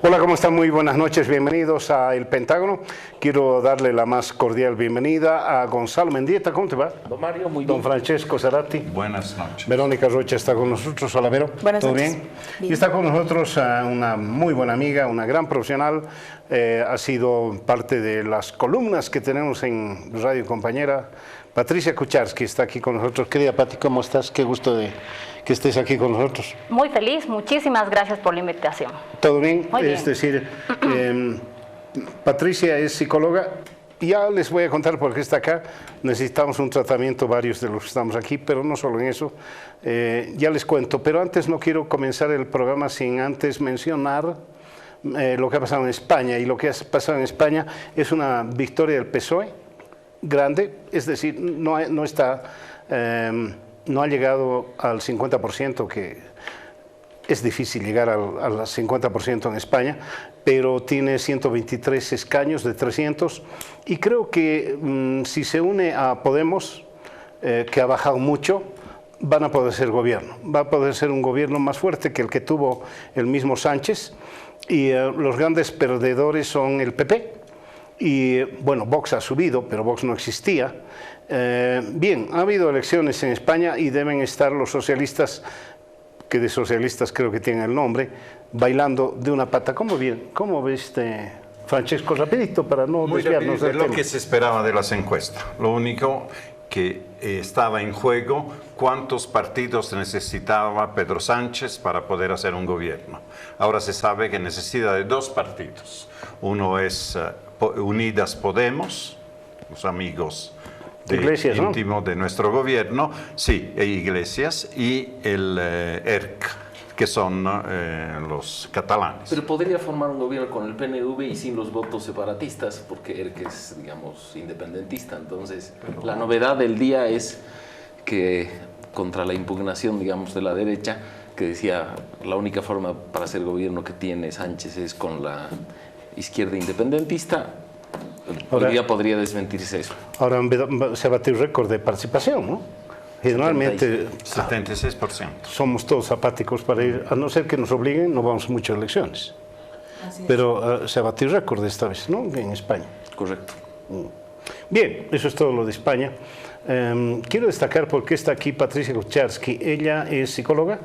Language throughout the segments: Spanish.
Hola, ¿cómo están? Muy buenas noches, bienvenidos a El Pentágono. Quiero darle la más cordial bienvenida a Gonzalo Mendieta. ¿Cómo te va? Don Mario, muy bien. Don Francesco Zarati. Buenas noches. Verónica Rocha está con nosotros. Hola, Vero. Buenas ¿Todo noches. bien? Bien. Y está con nosotros una muy buena amiga, una gran profesional. Ha sido parte de las columnas que tenemos en Radio Compañera. Patricia Kucharski está aquí con nosotros. Querida Pati, ¿cómo estás? Qué gusto de que estés aquí con nosotros. Muy feliz, muchísimas gracias por la invitación. ¿Todo bien? Muy bien. Es decir, Patricia es psicóloga. Ya les voy a contar por qué está acá. Necesitamos un tratamiento, varios de los que estamos aquí, pero no solo en eso. Ya les cuento, pero antes no quiero comenzar el programa sin antes mencionar lo que ha pasado en España. Y lo que ha pasado en España es una victoria del PSOE grande, es decir, no ha llegado al 50%, que es difícil llegar al 50% en España, pero tiene 123 escaños de 300, y creo que si se une a Podemos, que ha bajado mucho, van a poder ser gobierno. Va a poder ser un gobierno más fuerte que el que tuvo el mismo Sánchez, y los grandes perdedores son el PP, y bueno, Vox ha subido, pero Vox no existía. Bien, ha habido elecciones en España y deben estar los socialistas, que de socialistas creo que tienen el nombre, bailando de una pata. ¿Cómo ves, Francesco, rapidito, para no desviarnos del tema? tema? Lo que se esperaba de las encuestas. Lo único que estaba en juego, cuántos partidos necesitaba Pedro Sánchez para poder hacer un gobierno. Ahora se sabe que necesita de 2 partidos. Uno es Unidas Podemos, los amigos Iglesias, íntimo, ¿no?, de nuestro gobierno, sí, e Iglesias, y el ERC, que son los catalanes. Pero podría formar un gobierno con el PNV y sin los votos separatistas, porque ERC es, digamos, independentista. Entonces, la novedad del día es que contra la impugnación, digamos, de la derecha, que decía la única forma para hacer gobierno que tiene Sánchez es con la izquierda independentista, hoy día podría desmentirse eso. Ahora se batió el récord de participación, ¿no? Generalmente 76%. somos todos apáticos para ir, a no ser que nos obliguen, no vamos mucho a elecciones. Pero se batió el récord esta vez, ¿no?, en España. Correcto. Bien, eso es todo lo de España. Quiero destacar por qué está aquí Patricia Kucharski. Ella es psicóloga,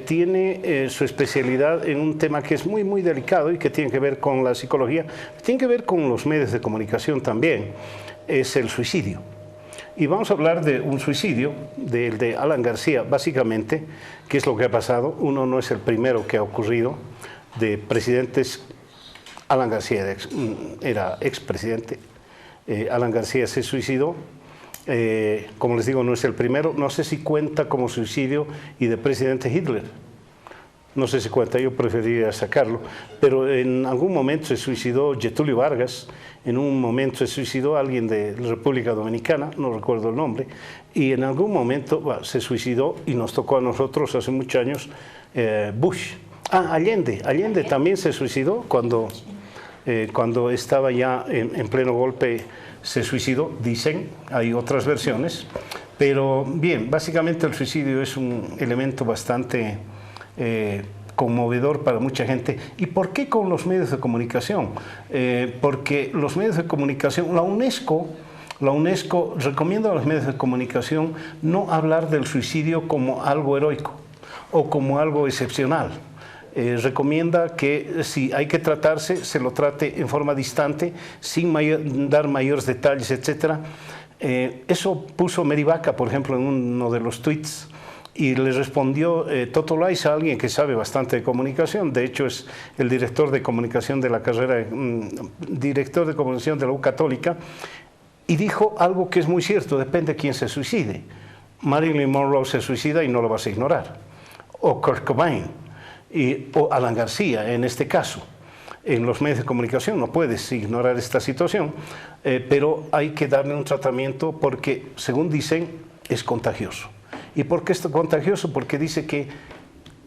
tiene su especialidad en un tema que es muy, muy delicado y que tiene que ver con la psicología, tiene que ver con los medios de comunicación también, es el suicidio. Y vamos a hablar de un suicidio, del de Alan García, básicamente. ¿Qué es lo que ha pasado? Uno no es el primero que ha ocurrido de presidentes. Alan García era expresidente. Alan García se suicidó. Como les digo, no es el primero. No sé si cuenta como suicidio y de presidente Hitler. No sé si cuenta, yo preferiría sacarlo. Pero en algún momento se suicidó Getúlio Vargas, en un momento se suicidó alguien de la República Dominicana, no recuerdo el nombre, y en algún momento se suicidó, y nos tocó a nosotros hace muchos años, Bush. Allende también se suicidó cuando estaba ya en pleno golpe. Se suicidó, dicen, hay otras versiones, pero bien, básicamente el suicidio es un elemento bastante conmovedor para mucha gente. ¿Y por qué con los medios de comunicación? Porque los medios de comunicación, la UNESCO recomienda a los medios de comunicación no hablar del suicidio como algo heroico o como algo excepcional. Recomienda que si hay que tratarse, se lo trate en forma distante, sin dar mayores detalles, etc. Eso puso Mary Vaca, por ejemplo, en uno de los tweets, y le respondió Toto Laiza, alguien que sabe bastante de comunicación. De hecho es el director de comunicación de la carrera, director de comunicación de la U Católica, y dijo algo que es muy cierto: depende de quién se suicide. Marilyn Monroe se suicida y no lo vas a ignorar, o Kurt Cobain, o Alan García en este caso. En los medios de comunicación no puedes ignorar esta situación, pero hay que darle un tratamiento porque, según dicen, es contagioso. ¿Y por qué es contagioso? Porque dice que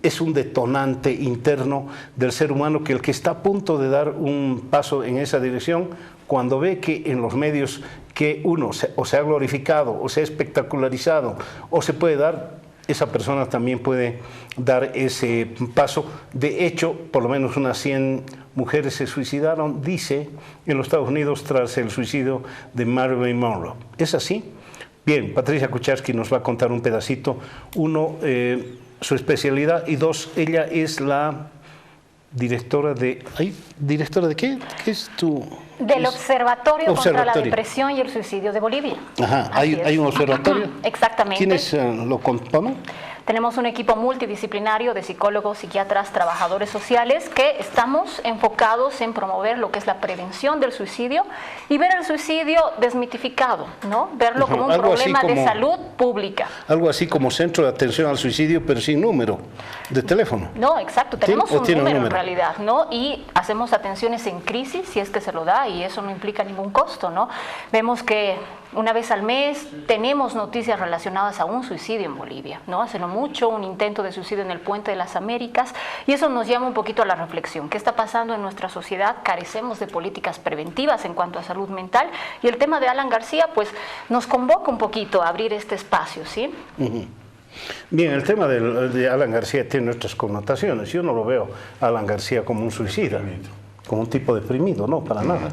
es un detonante interno del ser humano, que el que está a punto de dar un paso en esa dirección, cuando ve que en los medios que uno o se ha glorificado o se ha espectacularizado o se puede dar, esa persona también puede dar ese paso. De hecho, por lo menos unas 100 mujeres se suicidaron, dice, en los Estados Unidos tras el suicidio de Marilyn Monroe. ¿Es así? Bien, Patricia Kucharski nos va a contar un pedacito. Uno, su especialidad, y dos, ella es la directora de... ¿Ay? ¿Directora de qué? ¿Qué es tu...? Del Observatorio contra la Depresión y el Suicidio de Bolivia. Ajá, ¿hay un observatorio? Exactamente. ¿Quiénes lo componen? Tenemos un equipo multidisciplinario de psicólogos, psiquiatras, trabajadores sociales que estamos enfocados en promover lo que es la prevención del suicidio y ver el suicidio desmitificado, ¿no? Verlo como un problema de salud pública. Algo así como centro de atención al suicidio, pero sin número de teléfono. No, exacto, tenemos un número en realidad, ¿no? Y hacemos atenciones en crisis, si es que se lo da, y eso no implica ningún costo, ¿no? Vemos que una vez al mes tenemos noticias relacionadas a un suicidio en Bolivia, ¿no? Hace no mucho, un intento de suicidio en el Puente de las Américas, y eso nos llama un poquito a la reflexión. ¿Qué está pasando en nuestra sociedad? Carecemos de políticas preventivas en cuanto a salud mental, y el tema de Alan García, pues, nos convoca un poquito a abrir este espacio, ¿sí? Bien, el tema de Alan García tiene nuestras connotaciones. Yo no lo veo a Alan García como un suicida, como un tipo deprimido, no, para nada.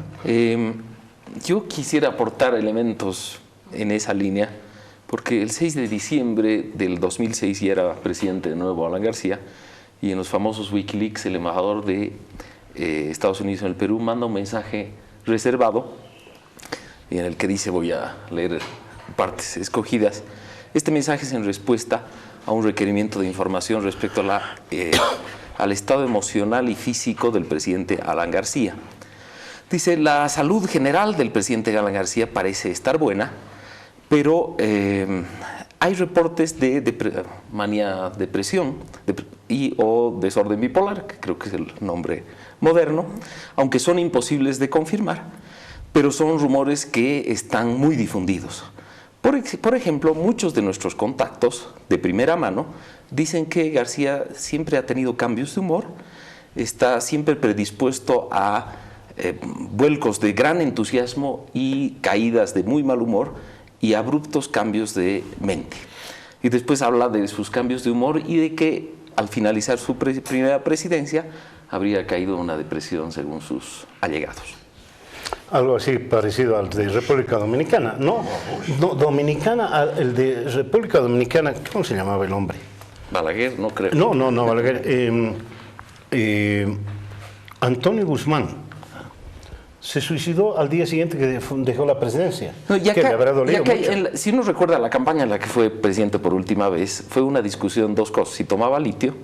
Yo quisiera aportar elementos en esa línea, porque el 6 de diciembre del 2006 ya era presidente de nuevo Alan García, y en los famosos Wikileaks el embajador de Estados Unidos en el Perú manda un mensaje reservado, y en el que dice, voy a leer partes escogidas. Este mensaje es en respuesta a un requerimiento de información respecto a al estado emocional y físico del presidente Alan García. Dice, la salud general del presidente Alan García parece estar buena, pero hay reportes de depresión o desorden bipolar, que creo que es el nombre moderno, aunque son imposibles de confirmar, pero son rumores que están muy difundidos. Por ejemplo, muchos de nuestros contactos de primera mano dicen que García siempre ha tenido cambios de humor, está siempre predispuesto a vuelcos de gran entusiasmo y caídas de muy mal humor y abruptos cambios de mente. Y después habla de sus cambios de humor y de que al finalizar su primera presidencia habría caído en una depresión según sus allegados. Algo así parecido al de República Dominicana, ¿no? Dominicana, el de República Dominicana, ¿cómo se llamaba el hombre? Balaguer, no creo. No, Balaguer. Antonio Guzmán. Se suicidó al día siguiente que dejó la presidencia. No, que le habrá dolido mucho. Si uno recuerda la campaña en la que fue presidente por última vez, fue una discusión, dos cosas: si tomaba litio,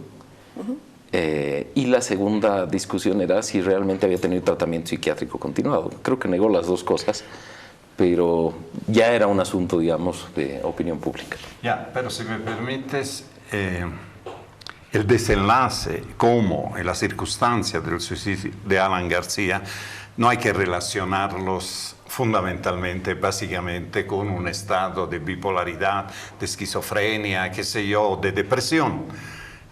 y la segunda discusión era si realmente había tenido tratamiento psiquiátrico continuado. Creo que negó las dos cosas, pero ya era un asunto, digamos, de opinión pública. Ya, pero si me permites, el desenlace, como en la circunstancia del suicidio de Alan García, no hay que relacionarlos fundamentalmente, básicamente, con un estado de bipolaridad, de esquizofrenia, qué sé yo, de depresión.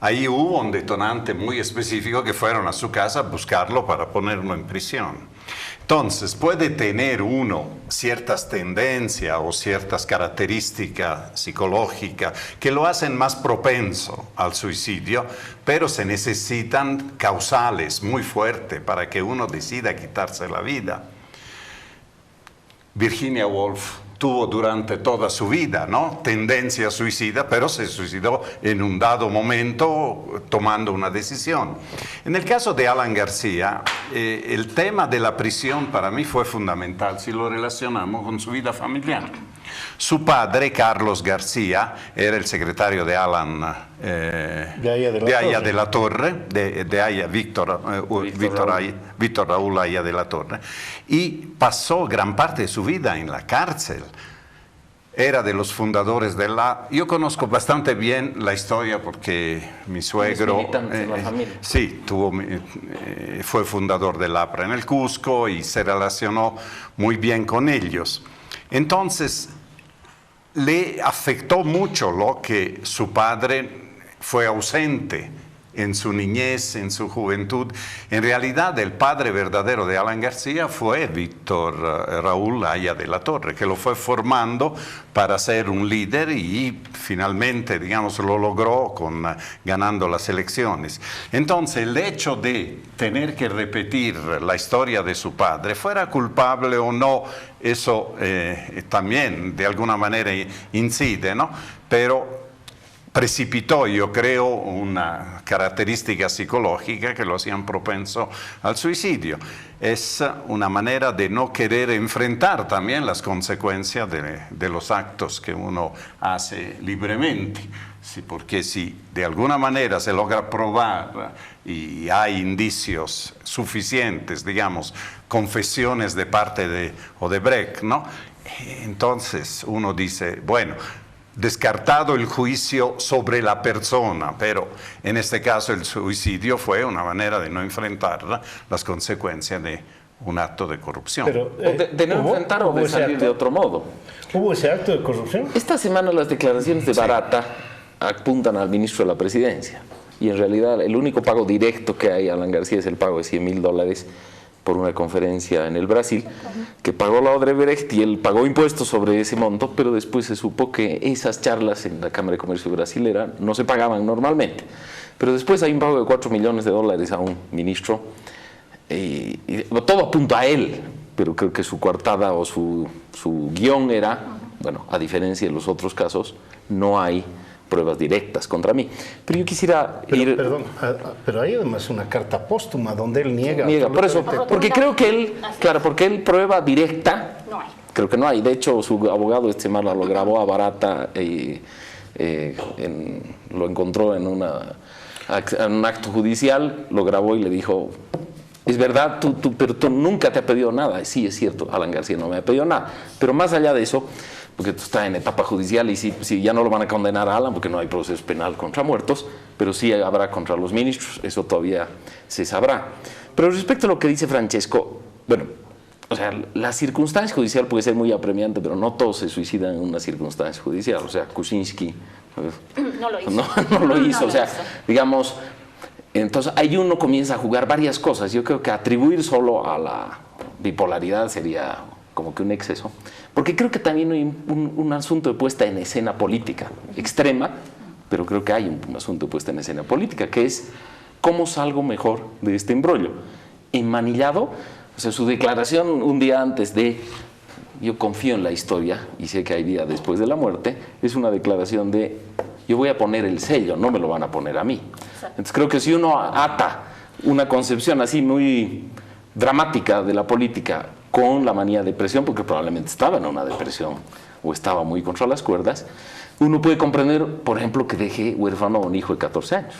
Ahí hubo un detonante muy específico que fueron a su casa a buscarlo para ponerlo en prisión. Entonces, puede tener uno ciertas tendencias o ciertas características psicológicas que lo hacen más propenso al suicidio, pero se necesitan causales muy fuertes para que uno decida quitarse la vida. Virginia Woolf tuvo durante toda su vida, ¿no?, tendencia suicida, pero se suicidó en un dado momento tomando una decisión. En el caso de Alan García, el tema de la prisión para mí fue fundamental si lo relacionamos con su vida familiar. Su padre, Carlos García, era el secretario de Alan de Haya de la Torre, de Haya, Víctor Raúl Haya de la Torre, y pasó gran parte de su vida en la cárcel. Era de los fundadores de la... Yo conozco bastante bien la historia porque mi suegro... sí, fue fundador del APRA en el Cusco y se relacionó muy bien con ellos. Entonces, le afectó mucho lo que su padre fue ausente en su niñez, en su juventud. En realidad, el padre verdadero de Alan García fue Víctor Raúl Haya de la Torre, que lo fue formando para ser un líder y finalmente, digamos, lo logró ganando las elecciones. Entonces, el hecho de tener que repetir la historia de su padre, fuera culpable o no, eso también de alguna manera incide, ¿no? Pero precipitó, yo creo, una característica psicológica que lo hacían propenso al suicidio. Es una manera de no querer enfrentar también las consecuencias de los actos que uno hace libremente. Sí, porque si de alguna manera se logra probar y hay indicios suficientes, digamos, confesiones de parte de Odebrecht, ¿no? Entonces uno dice, bueno, descartado el juicio sobre la persona, pero en este caso el suicidio fue una manera de no enfrentar las consecuencias de un acto de corrupción. Pero, de no enfrentar o de salir de otro modo. ¿Hubo ese acto de corrupción? Esta semana las declaraciones de Barata apuntan al ministro de la Presidencia y en realidad el único pago directo que hay a Alan García es el pago de $100,000 por una conferencia en el Brasil, que pagó la Odebrecht y él pagó impuestos sobre ese monto, pero después se supo que esas charlas en la Cámara de Comercio brasilera no se pagaban normalmente. Pero después hay un pago de $4 millones a un ministro, y todo apunta a él, pero creo que su coartada o su guión era, bueno, a diferencia de los otros casos, no hay pruebas directas contra mí. Pero yo quisiera ir... Perdón, pero hay además una carta póstuma donde él niega. Por eso, porque creo que él, claro, porque él prueba directa, no hay. Creo que no hay. De hecho, su abogado Marla lo grabó a Barata y lo encontró en un acto judicial, lo grabó y le dijo, es verdad, pero tú nunca te ha pedido nada. Sí, es cierto, Alan García no me ha pedido nada. Pero más allá de eso, porque esto está en etapa judicial y si ya no lo van a condenar a Alan porque no hay proceso penal contra muertos, pero sí habrá contra los ministros, eso todavía se sabrá. Pero respecto a lo que dice Francesco, bueno, o sea, la circunstancia judicial puede ser muy apremiante, pero no todos se suicidan en una circunstancia judicial. O sea, Kuczynski no lo hizo. No lo hizo, o sea, digamos, entonces ahí uno comienza a jugar varias cosas. Yo creo que atribuir solo a la bipolaridad sería como que un exceso, porque creo que también hay un asunto de puesta en escena política extrema, pero creo que hay un asunto de puesta en escena política, que es cómo salgo mejor de este embrollo. Enmanillado, o sea, su declaración un día antes de yo confío en la historia y sé que hay día después de la muerte, es una declaración de yo voy a poner el sello, no me lo van a poner a mí. Entonces creo que si uno ata una concepción así muy dramática de la política con la manía de depresión, porque probablemente estaba en una depresión o estaba muy contra las cuerdas, uno puede comprender, por ejemplo, que dejé huérfano a un hijo de 14 años,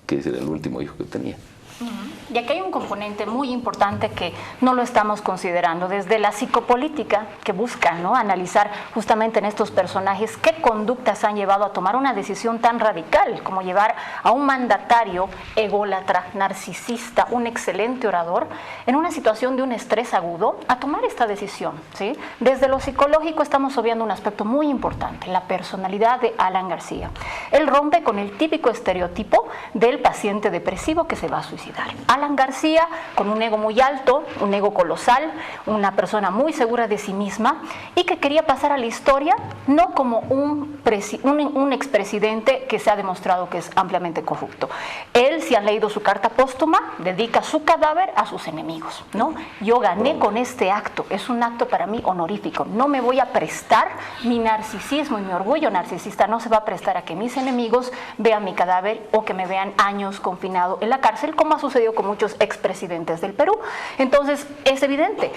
que ese era el último hijo que tenía. Y aquí hay un componente muy importante que no lo estamos considerando desde la psicopolítica, que busca, ¿no?, analizar justamente en estos personajes qué conductas han llevado a tomar una decisión tan radical como llevar a un mandatario ególatra, narcisista, un excelente orador, en una situación de un estrés agudo, a tomar esta decisión, ¿sí? Desde lo psicológico estamos obviando un aspecto muy importante, la personalidad de Alan García. Él rompe con el típico estereotipo del paciente depresivo que se va a suicidar. Alan García, con un ego muy alto, un ego colosal, una persona muy segura de sí misma y que quería pasar a la historia no como un expresidente que se ha demostrado que es ampliamente corrupto. Él, si han leído su carta póstuma, dedica su cadáver a sus enemigos, ¿no? Yo gané con este acto, es un acto para mí honorífico, no me voy a prestar, mi narcisismo y mi orgullo narcisista no se va a prestar a que mis enemigos vean mi cadáver o que me vean años confinado en la cárcel, como ha sucedido con muchos expresidentes del Perú. Entonces, es evidente,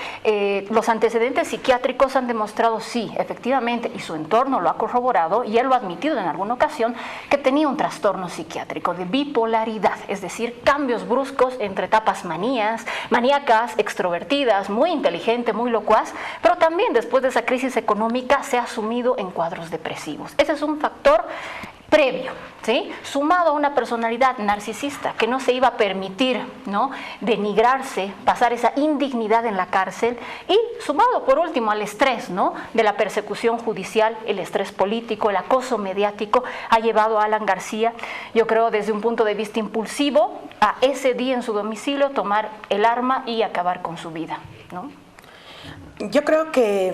los antecedentes psiquiátricos han demostrado, sí, efectivamente, y su entorno lo ha corroborado, y él lo ha admitido en alguna ocasión, que tenía un trastorno psiquiátrico de bipolaridad, es decir, cambios bruscos entre etapas maníacas, extrovertidas, muy inteligente, muy locuaz, pero también después de esa crisis económica se ha sumido en cuadros depresivos. Ese es un factor previo, ¿sí? Sumado a una personalidad narcisista que no se iba a permitir, ¿no?, denigrarse, pasar esa indignidad en la cárcel, y sumado por último al estrés, ¿no?, de la persecución judicial, el estrés político, el acoso mediático, ha llevado a Alan García, yo creo desde un punto de vista impulsivo, a ese día en su domicilio tomar el arma y acabar con su vida, ¿no? Yo creo que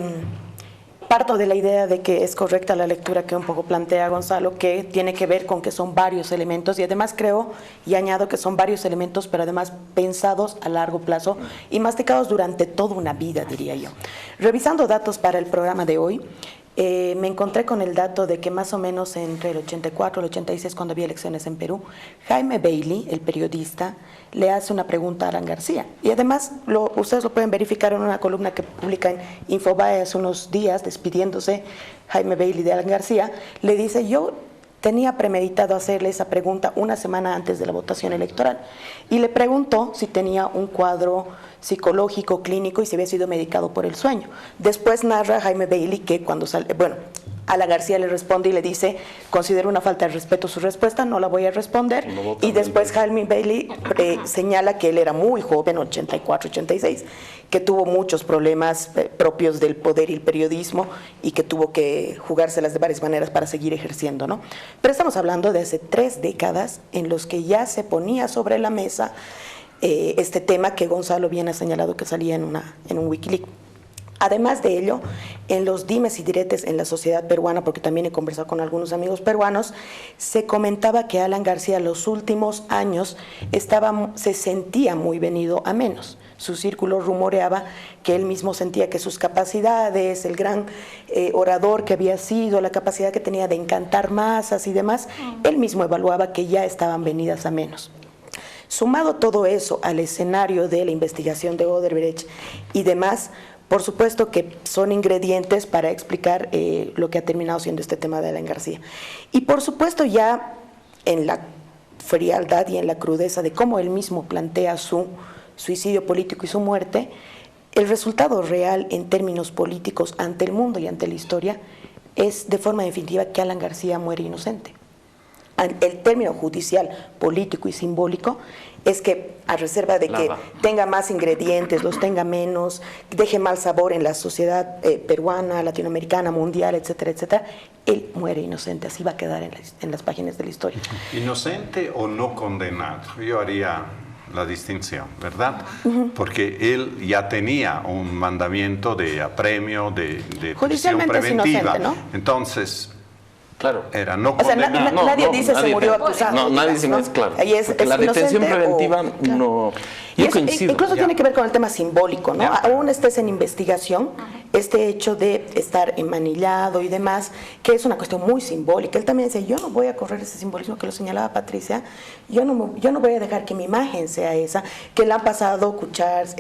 parto de la idea de que es correcta la lectura que un poco plantea Gonzalo, que tiene que ver con que son varios elementos, y además creo y añado que son varios elementos, pero además pensados a largo plazo y masticados durante toda una vida, diría yo. Revisando datos para el programa de hoy, me encontré con el dato de que más o menos entre el 84 y el 86, cuando había elecciones en Perú, Jaime Bailey, el periodista, le hace una pregunta a Alan García. Y además, ustedes lo pueden verificar en una columna que publica en Infobae hace unos días, despidiéndose Jaime Bailey de Alan García, le dice: yo tenía premeditado hacerle esa pregunta una semana antes de la votación electoral. Y le preguntó si tenía un cuadro psicológico, clínico, y si había sido medicado por el sueño. Después narra Jaime Bailey que cuando sale, Alan García le responde y le dice: considero una falta de respeto su respuesta, no la voy a responder. Y después Jaime Bailey señala que él era muy joven, 84, 86, que tuvo muchos problemas propios del poder y el periodismo, y que tuvo que jugárselas de varias maneras para seguir ejerciendo, ¿no? Pero estamos hablando de hace 3 décadas en los que ya se ponía sobre la mesa este tema que Gonzalo bien ha señalado que salía en un Wikileaks. Además de ello, en los dimes y diretes en la sociedad peruana, porque también he conversado con algunos amigos peruanos, se comentaba que Alan García los últimos años se sentía muy venido a menos. Su círculo rumoreaba que él mismo sentía que sus capacidades, el gran orador que había sido, la capacidad que tenía de encantar masas y demás, él mismo evaluaba que ya estaban venidas a menos. Sumado todo eso al escenario de la investigación de Odebrecht y demás, por supuesto que son ingredientes para explicar lo que ha terminado siendo este tema de Alan García. Y por supuesto ya en la frialdad y en la crudeza de cómo él mismo plantea su suicidio político y su muerte, el resultado real en términos políticos ante el mundo y ante la historia es de forma definitiva que Alan García muere inocente. El término judicial, político y simbólico es que, a reserva de que tenga más ingredientes, los tenga menos, deje mal sabor en la sociedad peruana, latinoamericana, mundial, etcétera, etcétera, él muere inocente, así va a quedar en las páginas de la historia. ¿Inocente o no condenado? Yo haría la distinción, ¿verdad? Porque él ya tenía un mandamiento de apremio, de prisión preventiva. ¿No? Entonces, claro, era no condenado. O sea, nadie dice se murió acusado. No, nadie dice, ¿no? Claro. Porque la detención preventiva no... Yo coincido. Incluso tiene que ver con el tema simbólico, ¿no? Aún estés en investigación, este hecho de estar enmanillado y demás, que es una cuestión muy simbólica. Él también decía: yo no voy a correr ese simbolismo que lo señalaba Patricia, yo no voy a dejar que mi imagen sea esa, que le han pasado Kuczynski,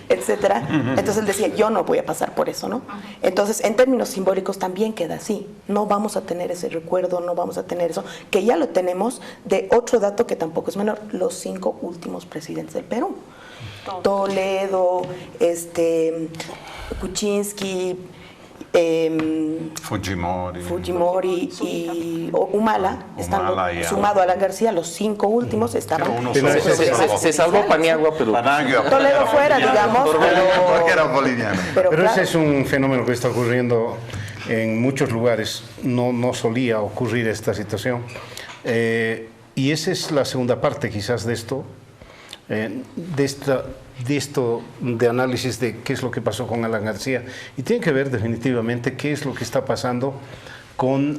etcétera. Entonces él decía: yo no voy a pasar por eso, ¿no? Entonces, en términos simbólicos también queda así. No vamos a tener ese recuerdo, no vamos a tener eso, que ya lo tenemos de otro dato que tampoco es menor: los 5 últimos presidentes del Perú. Toledo, Kuczynski, Fujimori y Humala, sumado a Alan García, los 5 últimos estaban. Se salvó Paniagua, pero Toledo fuera, digamos, porque era boliviano. Pero ese es un fenómeno que está ocurriendo en muchos lugares. No solía ocurrir esta situación. Y esa es la segunda parte quizás de esto, de análisis de qué es lo que pasó con Alan García, y tiene que ver definitivamente qué es lo que está pasando con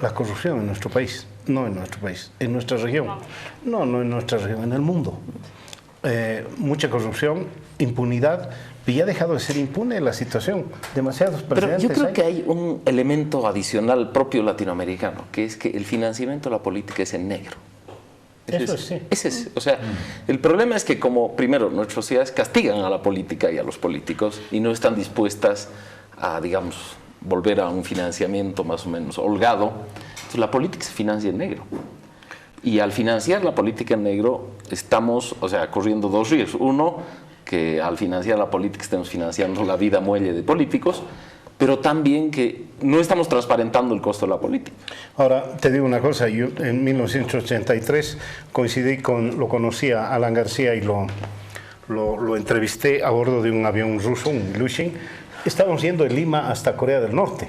la corrupción en nuestro país, no en nuestro país, en nuestra región, no en nuestra región, en el mundo. Mucha corrupción, impunidad, y ya ha dejado de ser impune la situación, demasiados precedentes. Pero yo creo que hay un elemento adicional propio latinoamericano, que es que el financiamiento de la política es en negro. O sea, el problema es que como, primero, nuestras sociedades castigan a la política y a los políticos y no están dispuestas a, digamos, volver a un financiamiento más o menos holgado. Entonces la política se financia en negro. Y al financiar la política en negro estamos, corriendo 2 ríos. Uno, que al financiar la política estamos financiando la vida muelle de políticos, pero también que no estamos transparentando el costo de la política. Ahora, te digo una cosa, yo en 1983 lo conocí a Alan García y lo entrevisté a bordo de un avión ruso, un Ilyushin. Estábamos yendo de Lima hasta Corea del Norte.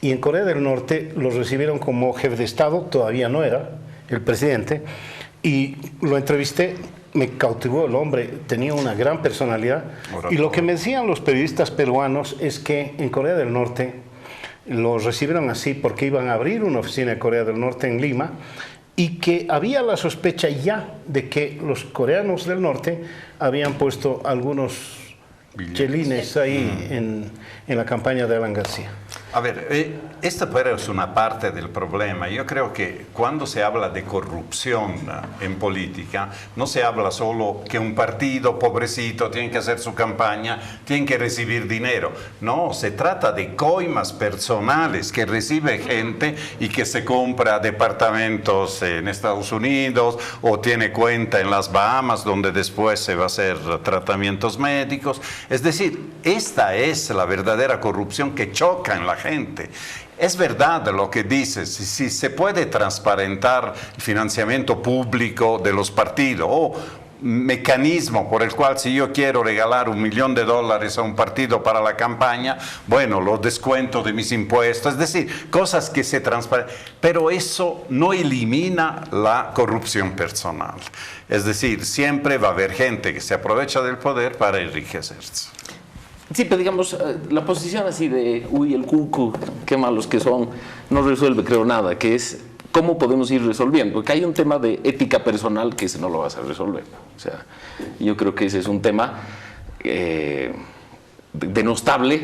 Y en Corea del Norte lo recibieron como jefe de Estado, todavía no era el presidente, y lo entrevisté, me cautivó el hombre, tenía una gran personalidad. Y lo que me decían los periodistas peruanos es que en Corea del Norte lo recibieron así porque iban a abrir una oficina de Corea del Norte en Lima y que había la sospecha ya de que los coreanos del norte habían puesto algunos chelines ahí en la campaña de Alan García. A ver, esta pero es una parte del problema. Yo creo que cuando se habla de corrupción en política, no se habla solo que un partido pobrecito tiene que hacer su campaña, tiene que recibir dinero. No, se trata de coimas personales que recibe gente y que se compra departamentos en Estados Unidos o tiene cuenta en las Bahamas donde después se va a hacer tratamientos médicos. Es decir, esta es la verdadera corrupción que choca en la gente. Es verdad lo que dices, si se puede transparentar el financiamiento público de los partidos o mecanismo por el cual si yo quiero regalar $1 millón a un partido para la campaña, bueno, lo descuento de mis impuestos, es decir, cosas que se transparentan, pero eso no elimina la corrupción personal. Es decir, siempre va a haber gente que se aprovecha del poder para enriquecerse. Sí, pero digamos, la posición así de, uy, el cucu, qué malos que son, no resuelve, creo, nada, que es cómo podemos ir resolviendo, porque hay un tema de ética personal que ese no lo vas a resolver. O sea, yo creo que ese es un tema denostable,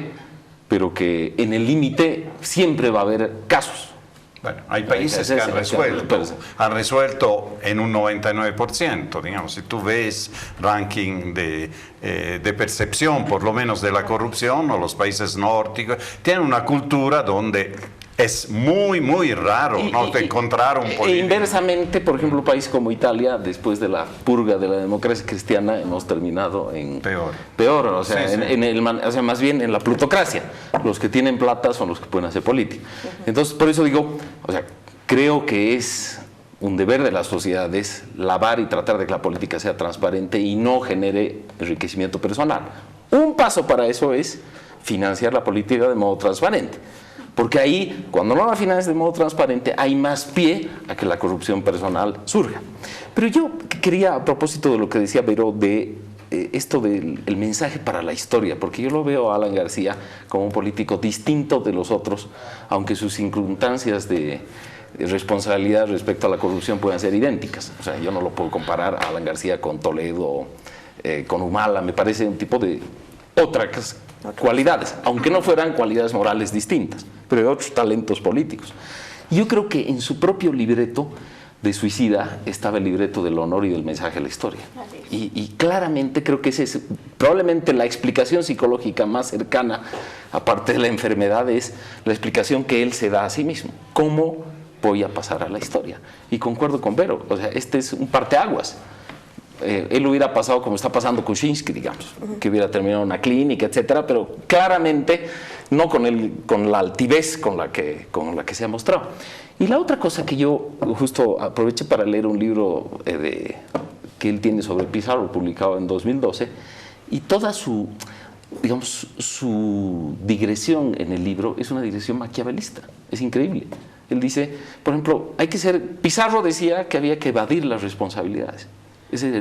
pero que en el límite siempre va a haber casos. Bueno, hay países que han resuelto en un 99%, digamos, si tú ves ranking de percepción, por lo menos de la corrupción, o los países nórdicos, tienen una cultura donde es muy, muy raro encontrar un político. E inversamente, por ejemplo, un país como Italia, después de la purga de la democracia cristiana, hemos terminado en peor, o sea, sí, sí. O sea, más bien en la plutocracia. Los que tienen plata son los que pueden hacer política. Entonces, por eso digo, o sea, creo que es un deber de las sociedades lavar y tratar de que la política sea transparente y no genere enriquecimiento personal. Un paso para eso es financiar la política de modo transparente. Porque ahí, cuando no la financias de modo transparente, hay más pie a que la corrupción personal surja. Pero yo quería, a propósito de lo que decía Vero, de esto del mensaje para la historia, porque yo lo veo a Alan García como un político distinto de los otros, aunque sus circunstancias de responsabilidad respecto a la corrupción puedan ser idénticas. O sea, yo no lo puedo comparar a Alan García con Toledo, con Humala, me parece un tipo de otras cualidades, aunque no fueran cualidades morales distintas, pero hay otros talentos políticos. Yo creo que en su propio libreto de Suicida estaba el libreto del honor y del mensaje a la historia. Y claramente creo que esa es probablemente la explicación psicológica más cercana, aparte de la enfermedad, es la explicación que él se da a sí mismo. ¿Cómo voy a pasar a la historia? Y concuerdo con Vero, o sea, este es un parteaguas. Él hubiera pasado como está pasando Kuczynski, digamos, que hubiera terminado en una clínica, etcétera, pero claramente no con la altivez con la que se ha mostrado. Y la otra cosa que yo justo aproveché para leer un libro que él tiene sobre Pizarro, publicado en 2012, y toda su digresión en el libro es una digresión maquiavelista, es increíble. Él dice, por ejemplo, Pizarro decía que había que evadir las responsabilidades. Esa es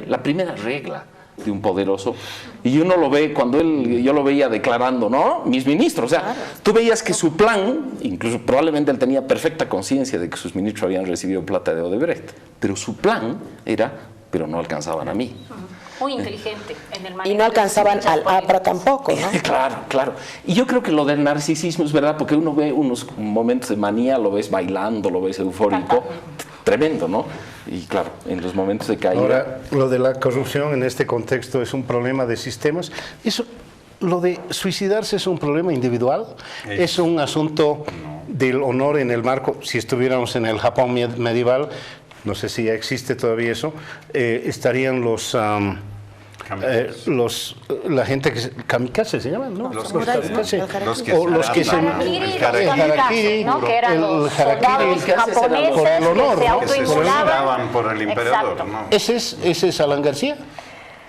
la primera regla de un poderoso. Y uno lo ve cuando yo lo veía declarando, ¿no? Mis ministros. O sea, claro. Tú veías que su plan, incluso probablemente él tenía perfecta conciencia de que sus ministros habían recibido plata de Odebrecht, pero su plan era, pero no alcanzaban a mí. Muy inteligente en el manejo. Y no alcanzaban al APRA tampoco, ¿no? Claro, claro. Y yo creo que lo del narcisismo es verdad, porque uno ve unos momentos de manía, lo ves bailando, lo ves eufórico, tremendo, ¿no? Y claro, en los momentos de caída... Ahora, lo de la corrupción en este contexto es un problema de sistemas. Lo de suicidarse es un problema individual, es un asunto del honor en el marco, si estuviéramos en el Japón medieval, no sé si ya existe todavía eso, estarían los la gente que kamikaze se llaman, ¿no? Los kamikaze. o los que se harakiri, ¿no? Que eran los soldados japoneses por el honor, que se ¿no? autoinmolaban por el emperador. Exacto. ¿No? ¿Ese es Alan García?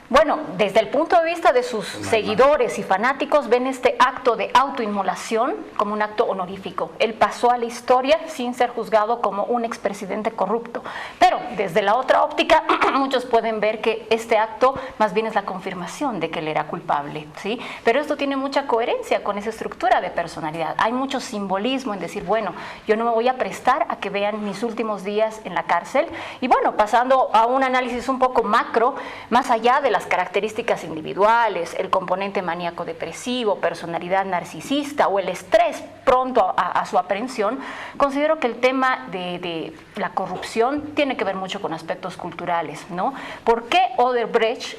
Bueno, desde el punto de vista de sus seguidores y fanáticos, ven este acto de autoinmolación como un acto honorífico. Él pasó a la historia sin ser juzgado como un expresidente corrupto. Pero desde la otra óptica, muchos pueden ver que este acto más bien es la confirmación de que él era culpable, ¿sí? Pero esto tiene mucha coherencia con esa estructura de personalidad. Hay mucho simbolismo en decir, bueno, yo no me voy a prestar a que vean mis últimos días en la cárcel. Y bueno, pasando a un análisis un poco macro, más allá de las características individuales, el componente maníaco-depresivo, personalidad narcisista o el estrés pronto a su aprehensión, considero que el tema de la corrupción tiene que ver mucho con aspectos culturales, ¿no? ¿Por qué Odebrecht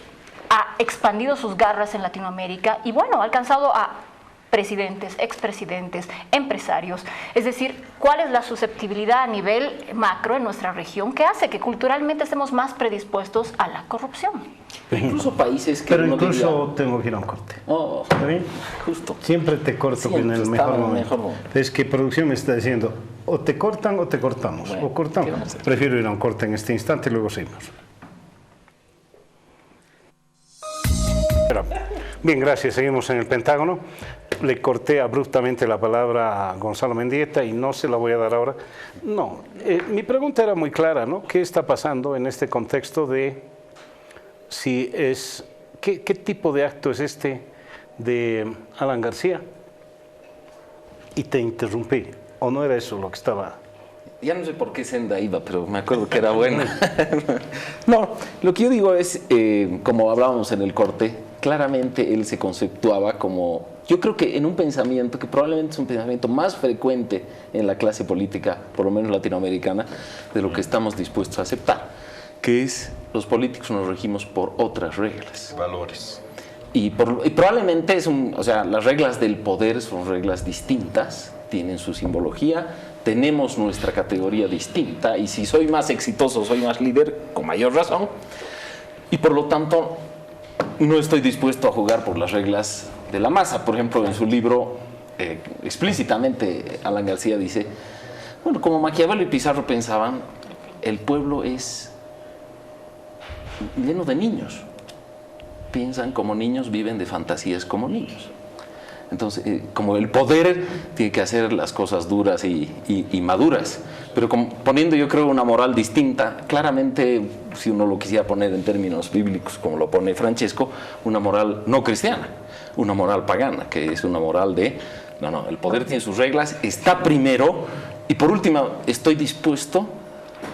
ha expandido sus garras en Latinoamérica y, bueno, ha alcanzado a presidentes, expresidentes, empresarios? Es decir, ¿cuál es la susceptibilidad a nivel macro en nuestra región que hace que culturalmente estemos más predispuestos a la corrupción? Pero incluso países que Pero uno incluso diría, tengo que ir a un corte. oh, ¿Está bien? justo. Siempre te corto Siempre en el estaba mejor en el momento. mejor momento. Es que producción me está diciendo, o te cortan o te cortamos. Bueno, o cortamos. ¿qué vamos a hacer? Prefiero ir a un corte en este instante y luego seguimos. Bien, gracias. Seguimos en el Pentágono. Le corté abruptamente la palabra a Gonzalo Mendieta y no se la voy a dar ahora. No, mi pregunta era muy clara, ¿no? ¿Qué está pasando en este contexto de si es, qué tipo de acto es este de Alan García? Y te interrumpí, ¿o no era eso lo que estaba? Ya no sé por qué senda iba, pero me acuerdo que era buena. No, lo que yo digo es, como hablábamos en el corte, claramente él se conceptuaba como, yo creo que en un pensamiento que probablemente es un pensamiento más frecuente en la clase política, por lo menos latinoamericana, de lo que estamos dispuestos a aceptar, que es los políticos nos regimos por otras reglas. Valores. Y probablemente o sea, las reglas del poder son reglas distintas, tienen su simbología, tenemos nuestra categoría distinta y si soy más exitoso, soy más líder, con mayor razón, y por lo tanto no estoy dispuesto a jugar por las reglas de la masa. Por ejemplo, en su libro explícitamente Alan García dice, bueno, como Maquiavelo y Pizarro pensaban, el pueblo es lleno de niños, piensan como niños, viven de fantasías como niños. Entonces, como el poder tiene que hacer las cosas duras y maduras, pero poniendo yo creo una moral distinta, claramente si uno lo quisiera poner en términos bíblicos como lo pone Francesco, una moral no cristiana, una moral pagana, que es una moral de, no, el poder tiene sus reglas, está primero y por último estoy dispuesto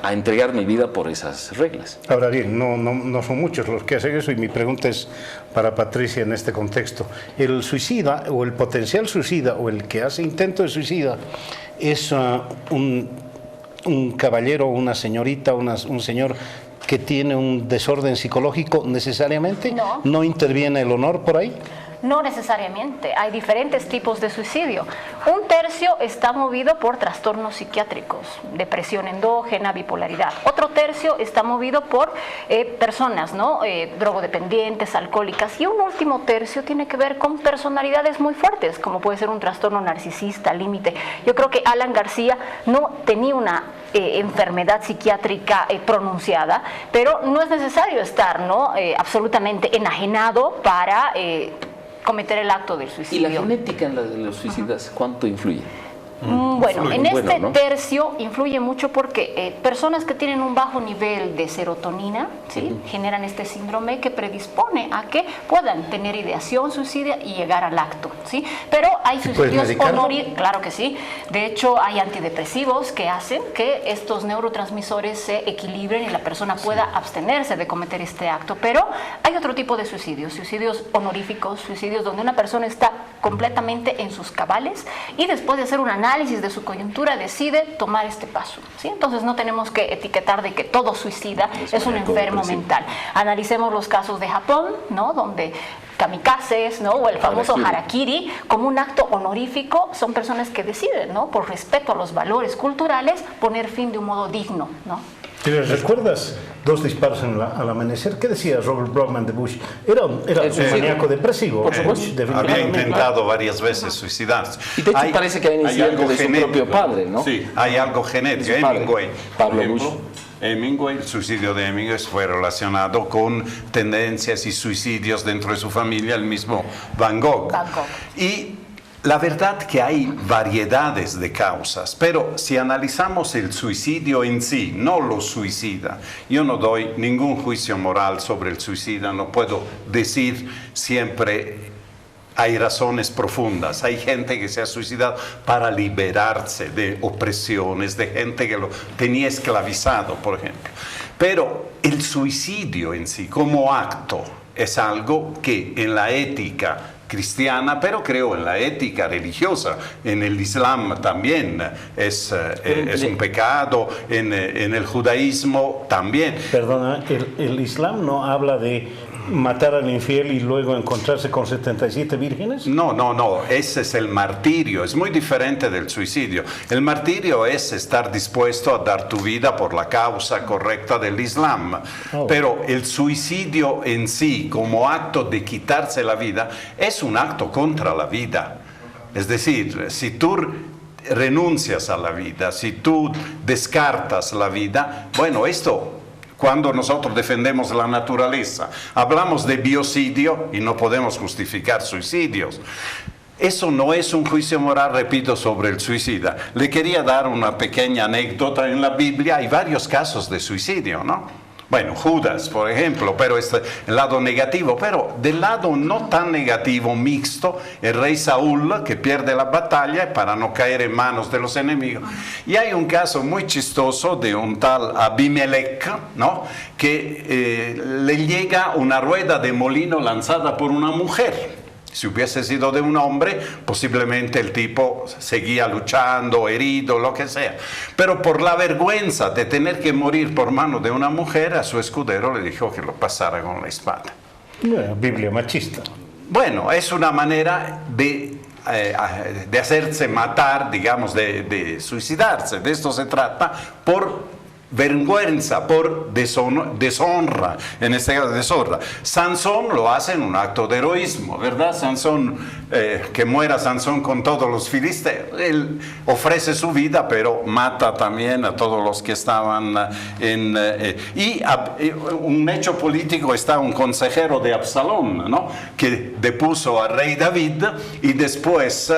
a entregar mi vida por esas reglas. Ahora bien, no son muchos los que hacen eso y mi pregunta es para Patricia en este contexto. ¿El suicida o el potencial suicida o el que hace intento de suicida es un caballero, una señorita, un señor que tiene un desorden psicológico necesariamente? No. ¿No interviene el honor por ahí? No necesariamente, hay diferentes tipos de suicidio. Un tercio está movido por trastornos psiquiátricos, depresión endógena, bipolaridad. Otro tercio está movido por personas, ¿no? Drogodependientes, alcohólicas. Y un último tercio tiene que ver con personalidades muy fuertes, como puede ser un trastorno narcisista, límite. Yo creo que Alan García no tenía una enfermedad psiquiátrica pronunciada, pero no es necesario estar, ¿no? Absolutamente enajenado para cometer el acto del suicidio. ¿Y la genética en de los suicidas cuánto influye? Bueno, en este Bueno, ¿no? tercio influye mucho porque personas que tienen un bajo nivel de serotonina, ¿sí? Generan este síndrome que predispone a que puedan tener ideación suicida y llegar al acto, ¿sí? Pero hay suicidios honoríficos, claro que sí. De hecho, hay antidepresivos que hacen que estos neurotransmisores se equilibren y la persona pueda abstenerse de cometer este acto. Pero hay otro tipo de suicidios honoríficos, suicidios donde una persona está completamente en sus cabales y después de hacer un análisis de su coyuntura decide tomar este paso, ¿sí? Entonces no tenemos que etiquetar de que todo suicida es un enfermo mental. Analicemos los casos de Japón, ¿no? Donde kamikazes, ¿no? O el famoso harakiri, como un acto honorífico, son personas que deciden, ¿no? Por respeto a los valores culturales, poner fin de un modo digno, ¿no? ¿Te recuerdas Dos disparos al amanecer? ¿Qué decía Robert Brockman de Bush? Era un maníaco depresivo. Había intentado varias veces suicidarse. Y de hecho parece que hay un incidente de su propio padre, ¿no? Sí, hay algo genético. Hemingway, Pablo Bush. Hemingway, el suicidio de Hemingway fue relacionado con tendencias y suicidios dentro de su familia, el mismo Van Gogh. Y la verdad que hay variedades de causas, pero si analizamos el suicidio en sí, no lo suicida, yo no doy ningún juicio moral sobre el suicida, no puedo decir siempre hay razones profundas, hay gente que se ha suicidado para liberarse de opresiones, de gente que lo tenía esclavizado, por ejemplo. Pero el suicidio en sí, como acto, es algo que en la ética cristiana, pero creo en la ética religiosa, en el Islam también es un pecado, en el judaísmo también. Perdona, el Islam no habla de matar al infiel y luego encontrarse con 77 vírgenes? No, ese es el martirio, es muy diferente del suicidio. El martirio es estar dispuesto a dar tu vida por la causa correcta del Islam, pero el suicidio en sí, como acto de quitarse la vida, es un acto contra la vida. Es decir, si tú renuncias a la vida, si tú descartas la vida, bueno, esto... Cuando nosotros defendemos la naturaleza, hablamos de biocidio y no podemos justificar suicidios. Eso no es un juicio moral, repito, sobre el suicida. Le quería dar una pequeña anécdota. En la Biblia hay varios casos de suicidio, ¿no? Bueno, Judas, por ejemplo, pero es el lado negativo, pero del lado no tan negativo, mixto, el rey Saúl, que pierde la batalla para no caer en manos de los enemigos. Y hay un caso muy chistoso de un tal Abimelech, ¿no? Que le llega una rueda de molino lanzada por una mujer. Si hubiese sido de un hombre, posiblemente el tipo seguía luchando, herido, lo que sea. Pero por la vergüenza de tener que morir por mano de una mujer, a su escudero le dijo que lo pasara con la espada. Biblia machista. Bueno, es una manera de hacerse matar, digamos, de suicidarse. De esto se trata, por vergüenza, por deshonra, en este caso deshonra. Sansón lo hace en un acto de heroísmo, ¿verdad? Sansón, que muera Sansón con todos los filisteos. Él ofrece su vida, pero mata también a todos los que estaban un hecho político está un consejero de Absalón, ¿no? Que depuso al rey David y después...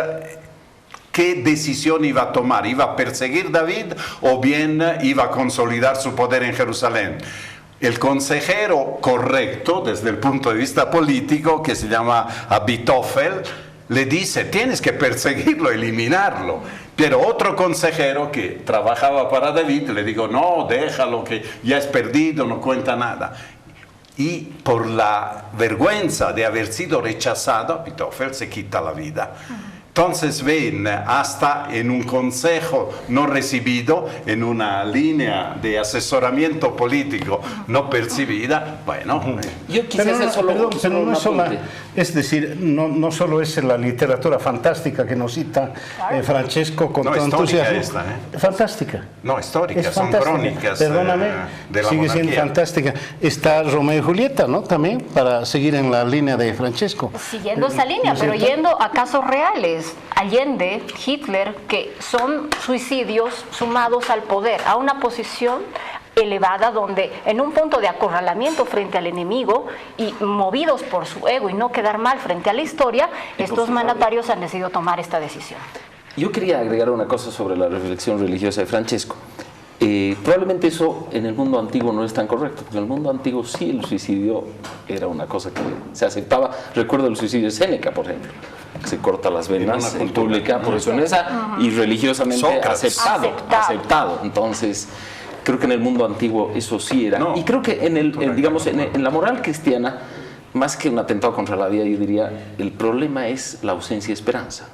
¿Qué decisión iba a tomar? ¿Iba a perseguir a David o bien iba a consolidar su poder en Jerusalén? El consejero correcto desde el punto de vista político, que se llama Abitofel, le dice, tienes que perseguirlo, eliminarlo. Pero otro consejero que trabajaba para David le dijo, no, déjalo, que ya es perdido, no cuenta nada. Y por la vergüenza de haber sido rechazado, Abitofel se quita la vida. Entonces ven, hasta en un consejo no recibido, en una línea de asesoramiento político no percibida, bueno. Yo quisiera hacer solo es decir, no solo es la literatura fantástica que nos cita Francesco con todo entusiasmo. Fantástica. No, histórica, son fantástica. crónicas. Perdóname, de la sigue monarquía. siendo fantástica. Está Romeo y Julieta, ¿no? También, para seguir en la línea de Francesco. Siguiendo esa línea, pero yendo a casos reales. Allende, Hitler, que son suicidios sumados al poder, a una posición elevada donde en un punto de acorralamiento frente al enemigo y movidos por su ego y no quedar mal frente a la historia, estos mandatarios han decidido tomar esta decisión. Yo quería agregar una cosa sobre la reflexión religiosa de Francesco. Probablemente eso en el mundo antiguo no es tan correcto, porque en el mundo antiguo sí el suicidio era una cosa que se aceptaba. Recuerdo el suicidio de Séneca, por ejemplo, que se corta las venas en pública, por eso en esa, y religiosamente aceptado. Entonces, creo que en el mundo antiguo eso sí era. Y creo que en la moral cristiana, más que un atentado contra la vida, yo diría, el problema es la ausencia de esperanza.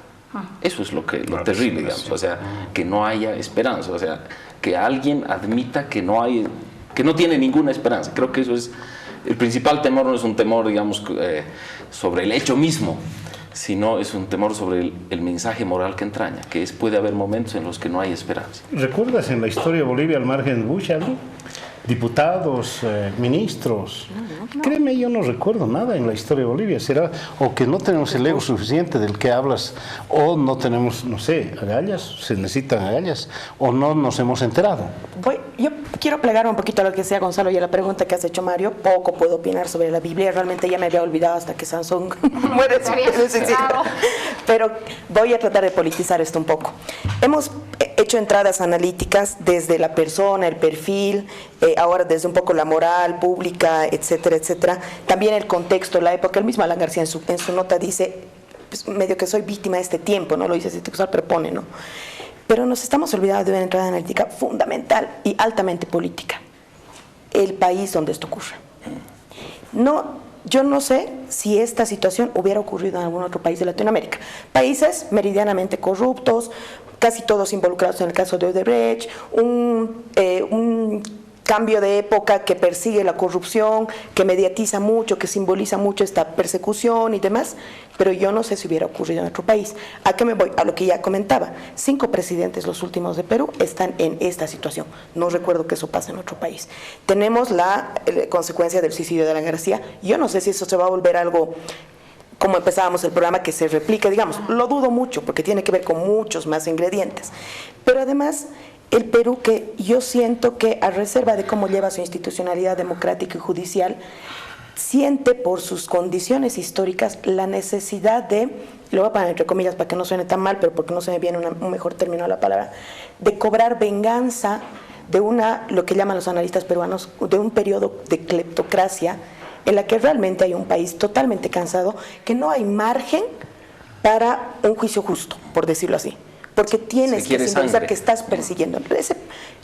Eso es lo terrible, digamos, o sea, que no haya esperanza, o sea, que alguien admita que no tiene ninguna esperanza. Creo que eso es el principal temor. No es un temor, digamos, sobre el hecho mismo, sino es un temor sobre el mensaje moral que entraña, que puede haber momentos en los que no hay esperanza. ¿Recuerdas en la historia de Bolivia al margen de Bush algo? diputados, ministros. Créeme, yo no recuerdo nada en la historia de Bolivia. Será o que no tenemos el ego suficiente del que hablas, o no tenemos, no sé, agallas, se necesitan agallas, o no nos hemos enterado. Yo quiero plegar un poquito a lo que decía Gonzalo y a la pregunta que has hecho, Mario. Poco puedo opinar sobre la Biblia, realmente ya me había olvidado hasta que Sansón muere. Pero voy a tratar de politizar esto un poco. Hemos hecho entradas analíticas desde la persona, el perfil, ahora desde un poco la moral pública, etcétera, etcétera. También el contexto, la época. El mismo Alan García en su nota dice, pues, medio que soy víctima de este tiempo, no lo dice textual, pero pone, ¿no? Pero nos estamos olvidando de una entrada analítica fundamental y altamente política. El país donde esto ocurre. Yo no sé si esta situación hubiera ocurrido en algún otro país de Latinoamérica. Países meridianamente corruptos, casi todos involucrados en el caso de Odebrecht, un cambio de época que persigue la corrupción, que mediatiza mucho, que simboliza mucho esta persecución y demás, pero yo no sé si hubiera ocurrido en otro país. ¿A qué me voy? A lo que ya comentaba. 5 presidentes, los últimos de Perú, están en esta situación. No recuerdo que eso pase en otro país. Tenemos la consecuencia del suicidio de Alan García. Yo no sé si eso se va a volver algo, como empezábamos el programa, que se replique, digamos. Lo dudo mucho, porque tiene que ver con muchos más ingredientes. Pero además, el Perú, que yo siento que, a reserva de cómo lleva su institucionalidad democrática y judicial, siente por sus condiciones históricas la necesidad de, lo voy a poner entre comillas para que no suene tan mal, pero porque no se me viene un mejor término a la palabra, de cobrar venganza de lo que llaman los analistas peruanos, de un periodo de cleptocracia en la que realmente hay un país totalmente cansado, que no hay margen para un juicio justo, por decirlo así. Porque tienes que simbolizar que estás persiguiendo.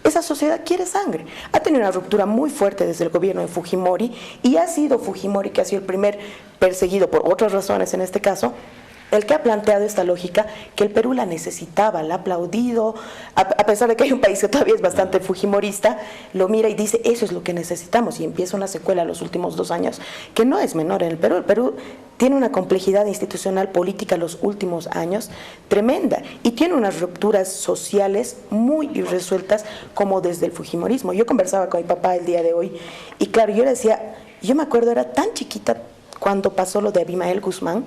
Esa sociedad quiere sangre. Ha tenido una ruptura muy fuerte desde el gobierno de Fujimori, y ha sido Fujimori, que ha sido el primer perseguido por otras razones en este caso, el que ha planteado esta lógica, que el Perú la necesitaba, la ha aplaudido, a pesar de que hay un país que todavía es bastante fujimorista, lo mira y dice, eso es lo que necesitamos, y empieza una secuela los últimos 2 años, que no es menor en el Perú. El Perú tiene una complejidad institucional política los últimos años tremenda, y tiene unas rupturas sociales muy irresueltas, como desde el fujimorismo. Yo conversaba con mi papá el día de hoy, y claro, yo le decía, yo me acuerdo, era tan chiquita cuando pasó lo de Abimael Guzmán,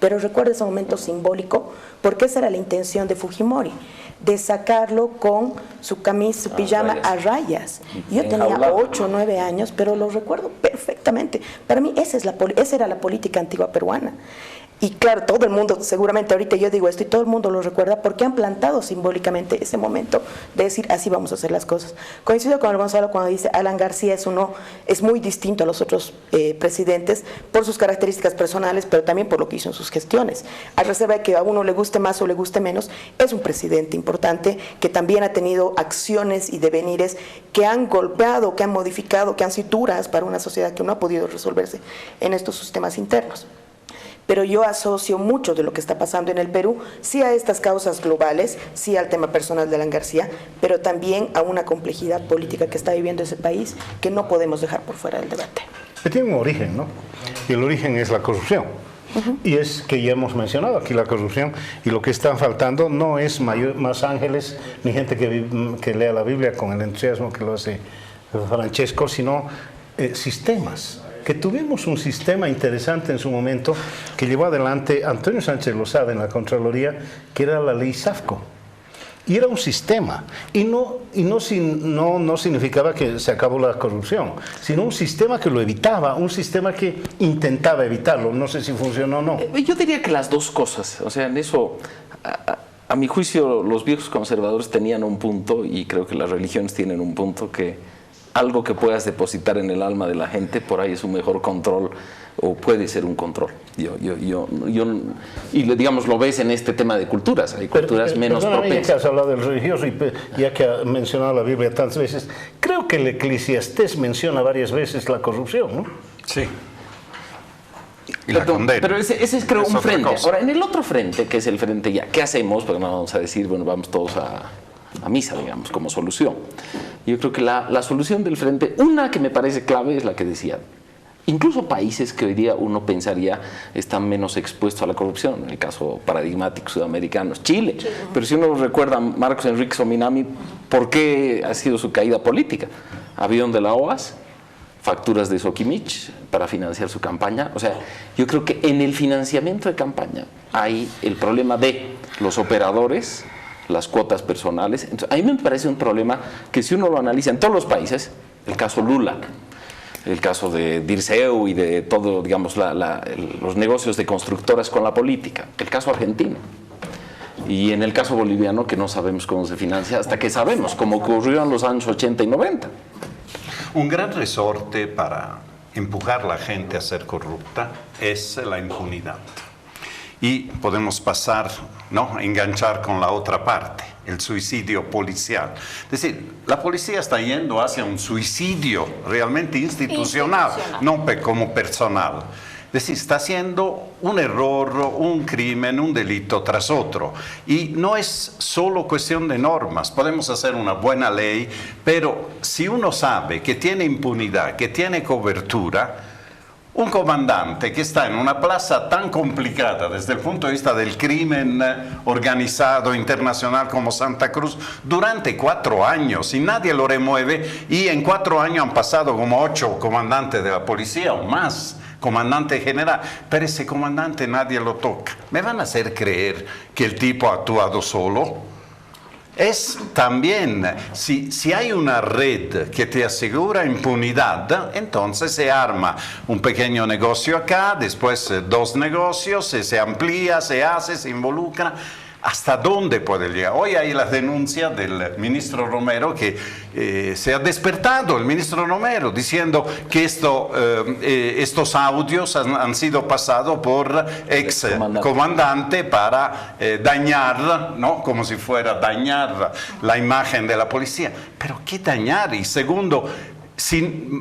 pero recuerdo ese momento simbólico, porque esa era la intención de Fujimori, de sacarlo con su camisa, su pijama a rayas. Yo tenía 8 o 9 años, pero lo recuerdo perfectamente. Para mí esa era la política antigua peruana. Y claro, todo el mundo, seguramente ahorita yo digo esto y todo el mundo lo recuerda, porque han plantado simbólicamente ese momento de decir, así vamos a hacer las cosas. Coincido con el Gonzalo cuando dice, Alan García es muy distinto a los otros presidentes por sus características personales, pero también por lo que hizo en sus gestiones. A reserva de que a uno le guste más o le guste menos, es un presidente importante que también ha tenido acciones y devenires que han golpeado, que han modificado, que han sido duras para una sociedad que no ha podido resolverse en estos sistemas internos. Pero yo asocio mucho de lo que está pasando en el Perú, sí a estas causas globales, sí al tema personal de Alan García, pero también a una complejidad política que está viviendo ese país, que no podemos dejar por fuera del debate. Tiene un origen, ¿no? Y el origen es la corrupción. Y es que ya hemos mencionado aquí la corrupción, y lo que está faltando no es más ángeles ni gente que lea la Biblia con el entusiasmo que lo hace Francesco, sino sistemas. Que tuvimos un sistema interesante en su momento que llevó adelante Antonio Sánchez Lozada en la Contraloría, que era la ley SAFCO. Y era un sistema, y no significaba que se acabó la corrupción, sino un sistema que lo evitaba, un sistema que intentaba evitarlo. No sé si funcionó o no. Yo diría que las dos cosas, o sea, en eso, a mi juicio, los viejos conservadores tenían un punto, y creo que las religiones tienen un punto, que algo que puedas depositar en el alma de la gente, por ahí es un mejor control, o puede ser un control. Y digamos, lo ves en este tema de culturas, hay culturas menos propensas. Ya que has hablado del religioso y ya que has mencionado la Biblia tantas veces, creo que el Eclesiastés menciona varias veces la corrupción, ¿no? Sí. Y la condena. Pero ese es, creo, un frente. Ahora, en el otro frente, que es el frente ya, ¿qué hacemos? Porque no vamos a decir, bueno, vamos todos a misa, digamos, como solución. Yo creo que la solución del frente, una que me parece clave, es la que decía. Incluso países que hoy día uno pensaría están menos expuestos a la corrupción, en el caso paradigmático sudamericano, Chile. Pero si uno recuerda a Marcos Enríquez Ominami, ¿por qué ha sido su caída política? avión de la OAS, facturas de Soquimich para financiar su campaña. O sea, yo creo que en el financiamiento de campaña hay el problema de los operadores, las cuotas personales. Entonces, a mí me parece un problema que si uno lo analiza en todos los países, el caso Lula, el caso de Dirceu y de todo, digamos, los negocios de constructoras con la política, el caso argentino. Y en el caso boliviano, que no sabemos cómo se financia hasta que sabemos, como ocurrió en los años 80 y 90. Un gran resorte para empujar a la gente a ser corrupta es la impunidad. Y podemos pasar, ¿no?, enganchar con la otra parte, el suicidio policial. Es decir, la policía está yendo hacia un suicidio realmente institucional, no como personal. Es decir, está haciendo un error, un crimen, un delito tras otro. Y no es solo cuestión de normas. Podemos hacer una buena ley, pero si uno sabe que tiene impunidad, que tiene cobertura, un comandante que está en una plaza tan complicada desde el punto de vista del crimen organizado internacional como Santa Cruz durante 4 años y nadie lo remueve, y en 4 años han pasado como 8 comandantes de la policía o más, comandante general, pero ese comandante nadie lo toca. ¿Me van a hacer creer que el tipo ha actuado solo? Es también, si hay una red que te asegura impunidad, entonces se arma un pequeño negocio acá, después 2 negocios, se amplía, se hace, se involucra. ¿Hasta dónde puede llegar? Hoy hay la denuncia del ministro Romero, que se ha despertado el ministro Romero diciendo que estos audios han sido pasados por ex comandante para dañar, ¿no?, como si fuera dañar la imagen de la policía. ¿Pero qué dañar? Y segundo,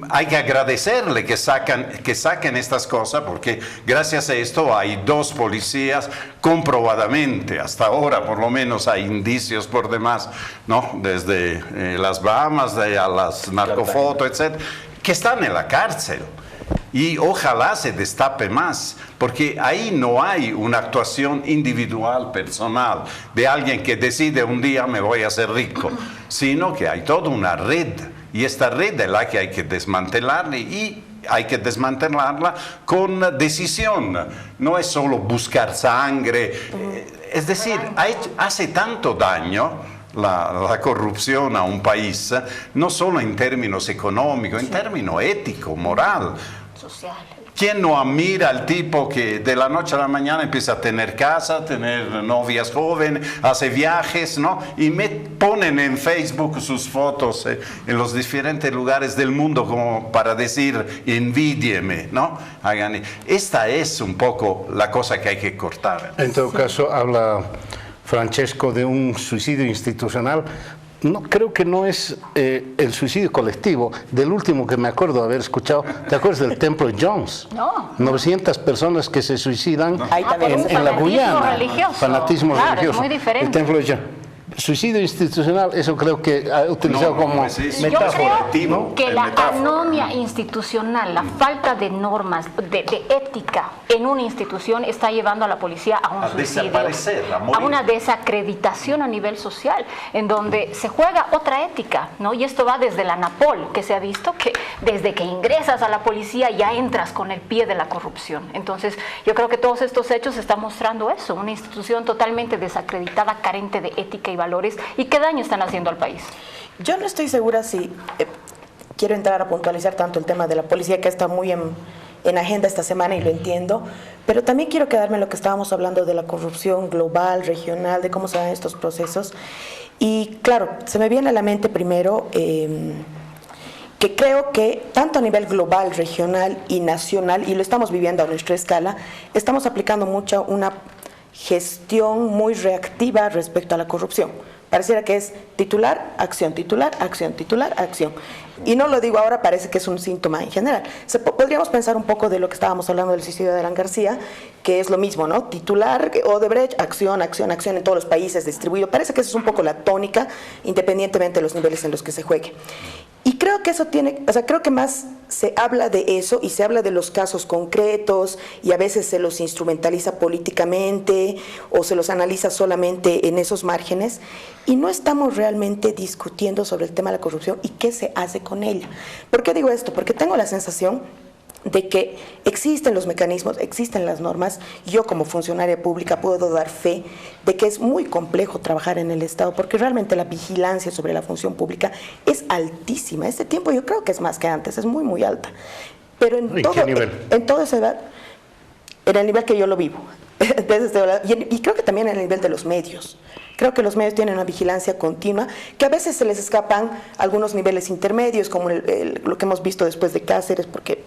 hay que agradecerle que saquen estas cosas, porque gracias a esto hay 2 policías comprobadamente, hasta ahora por lo menos hay indicios por demás, ¿no?, desde las Bahamas, a las narcofotos, etc., que están en la cárcel. Y ojalá se destape más, porque ahí no hay una actuación individual, personal, de alguien que decide un día me voy a hacer rico, sino que hay toda una red. Y esta red es la que hay que desmantelar, y hay que desmantelarla con decisión. No es solo buscar sangre. Es decir, hace tanto daño la corrupción a un país, no solo en términos económicos, en términos ético, moral. Social. ¿Quién no admira al tipo que de la noche a la mañana empieza a tener casa, tener novias jóvenes, hace viajes, ¿no? Y ponen en Facebook sus fotos en los diferentes lugares del mundo como para decir, envídieme, ¿no? Esta es un poco la cosa que hay que cortar. En todo caso, habla Francesco de un suicidio institucional. No, creo que no es el suicidio colectivo. Del último que me acuerdo haber escuchado, ¿te acuerdas del Templo de Jones? No. 900 personas que se suicidan en la Guyana. Religioso. Fanatismo claro, religioso. Es muy diferente. El Templo de Jones. Suicidio institucional, eso creo que ha utilizado como metáfora. Yo creo que la anomia institucional, la falta de normas, de ética en una institución está llevando a la policía a un suicidio, a una desacreditación a nivel social, en donde se juega otra ética, ¿no? Y esto va desde la ANAPOL, que se ha visto que desde que ingresas a la policía ya entras con el pie de la corrupción. Entonces, yo creo que todos estos hechos están mostrando eso, una institución totalmente desacreditada, carente de ética y valores, y qué daño están haciendo al país. Yo no estoy segura si quiero entrar a puntualizar tanto el tema de la policía, que está muy en agenda esta semana, y lo entiendo, pero también quiero quedarme en lo que estábamos hablando de la corrupción global, regional, de cómo se dan estos procesos. Y claro, se me viene a la mente primero que creo que tanto a nivel global, regional y nacional, y lo estamos viviendo a nuestra escala, estamos aplicando mucho una gestión muy reactiva respecto a la corrupción. Pareciera que es titular, acción, titular, acción, titular, acción. Y no lo digo ahora, parece que es un síntoma en general. Podríamos pensar un poco de lo que estábamos hablando del suicidio de Alan García, que es lo mismo, ¿no? Titular, Odebrecht, acción, acción, acción en todos los países distribuido. Parece que eso es un poco la tónica, independientemente de los niveles en los que se juegue. Y creo que eso tiene, o sea, creo que más se habla de eso y se habla de los casos concretos y a veces se los instrumentaliza políticamente o se los analiza solamente en esos márgenes y no estamos realmente discutiendo sobre el tema de la corrupción y qué se hace con ella. ¿Por qué digo esto? Porque tengo la sensación de que existen los mecanismos, existen las normas. Yo como funcionaria pública puedo dar fe de que es muy complejo trabajar en el Estado porque realmente la vigilancia sobre la función pública es altísima. Este tiempo yo creo que es más que antes, es muy, muy alta. Pero en toda esa edad, en el nivel que yo lo vivo, y creo que también en el nivel de los medios. Creo que los medios tienen una vigilancia continua, que a veces se les escapan algunos niveles intermedios, como lo que hemos visto después de Cáceres, porque